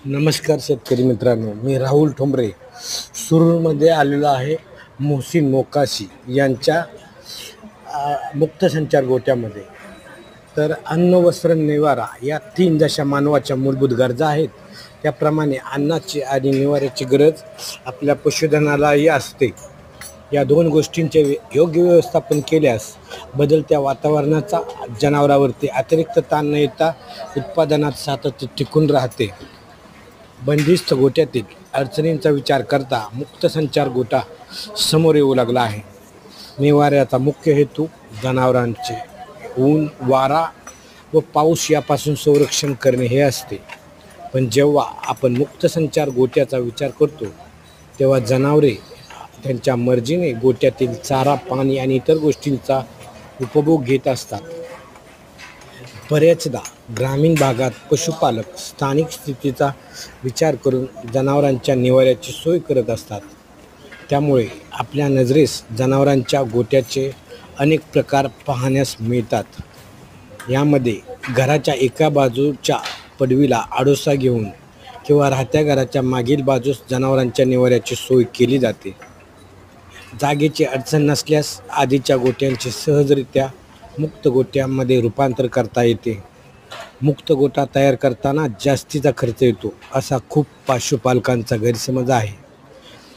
नमस्कार शेतकरी मित्रांनो, मी राहुल ठोंबरे सुरूरमध्ये आलेलो आहे. मोहसिन मोकाशी यांच्या मुक्त संचार गोट्यामध्ये. तर अन्न, वस्त्र, निवारा या तीन जशा मानवाच्या मूलभूत गरजा आहेत, त्याप्रमाणे अन्नाची आणि निवाऱ्याची गरज आपल्या पशुधनालाही असते. या दोन गोष्टींचे योग्य व्यवस्थापन केल्यास बदलत्या वातावरणाचा जनावरांवरती अतिरिक्त ताण न येता उत्पादनात सातत्य टिकून राहते. बंदिस्त गोट्यातील अडचणींचा विचार करता मुक्त संचार गोटा समोर येऊ लागला आहे. निवाऱ्याचा मुख्य हेतू जनावरांचे ऊन, वारा व पाऊस यापासून संरक्षण करणे हे असते. पण जेव्हा आपण मुक्त संचार गोट्याचा विचार करतो तेव्हा जनावरे त्यांच्या मर्जीने गोट्यातील चारा, पाणी आणि इतर गोष्टींचा उपभोग घेत असतात. बऱ्याचदा ग्रामीण भागात पशुपालक स्थानिक स्थितीचा विचार करून जनावरांच्या निवाऱ्याची सोय करत असतात. त्यामुळे आपल्या नजरेस जनावरांच्या गोट्याचे अनेक प्रकार पाहण्यास मिळतात. यामध्ये घराच्या एका बाजूच्या पडवीला आडोसा घेऊन किंवा राहत्या घराच्या मागील बाजूस जनावरांच्या निवाऱ्याची सोय केली जाते. जागेची अडचण नसल्यास आधीच्या गोट्यांचे सहजरित्या मुक्त गोट्यांमध्ये रूपांतर करता येते. मुक्त गोटा तयार करताना जास्तीचा खर्च येतो असा खूप पशुपालकांचा गैरसमज आहे.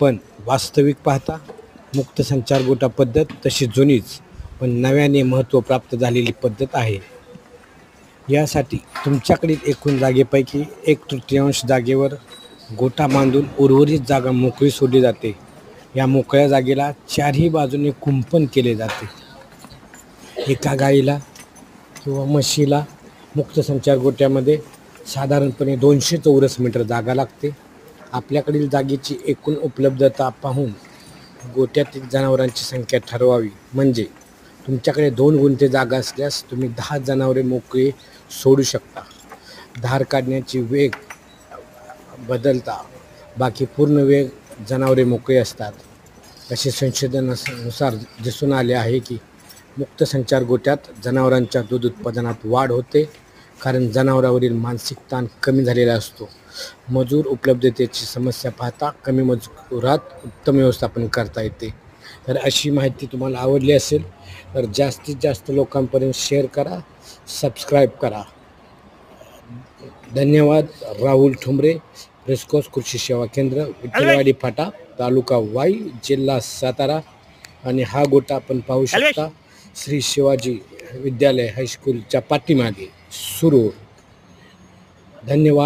पण वास्तविक पाहता मुक्त संचार गोटा पद्धत तशी जुनीच पण नव्याने महत्त्व प्राप्त झालेली पद्धत आहे. यासाठी तुमच्याकडील एकूण जागेपैकी 1/3 जागेवर गोटा बांधून उर्वरित जागा मोकळी सोडली जाते. या मोकळ्या जागेला चारही बाजूने कुंपण केले जाते. एका गाईला किंवा म्हशीला मुक्त संचार गोट्यामध्ये साधारणपणे 200 चौरस मीटर जागा लागते. आपल्याकडील जागेची एकूण उपलब्धता पाहून गोट्यातील जनावरांची संख्या ठरवावी. म्हणजे तुमच्याकडे 2 गुंठे जागा असल्यास तुम्ही 10 जनावरे मोकळे सोडू शकता. धार काढण्याची वेग बदलता बाकी पूर्ण वेग जनावरे मोकळे असतात. असे संशोधनानुसार दिसून आले आहे की मुक्त संचार गोट्यात जनावरांच्या दूध उत्पादनात वाढ होते, कारण जनावरांवरील मानसिक ताण कमी झालेला असतो. मजूर उपलब्धतेची समस्या पाहता कमी मजुरात उत्तम व्यवस्थापन करता येते. तर अशी माहिती तुम्हाला आवडली असेल तर जास्तीत जास्त लोकांपर्यंत शेअर करा, सबस्क्राईब करा. धन्यवाद. राहुल ठोंबरे, रेस्कोस कृषी सेवा केंद्र, विठ्ठलवाडी फाटा, तालुका वाई, जिल्हा सातारा. आणि हा गोटा आपण पाहू शकता श्री शिवाजी विद्यालय हायस्कूलच्या पाठीमागे सुरूर. धन्यवाद.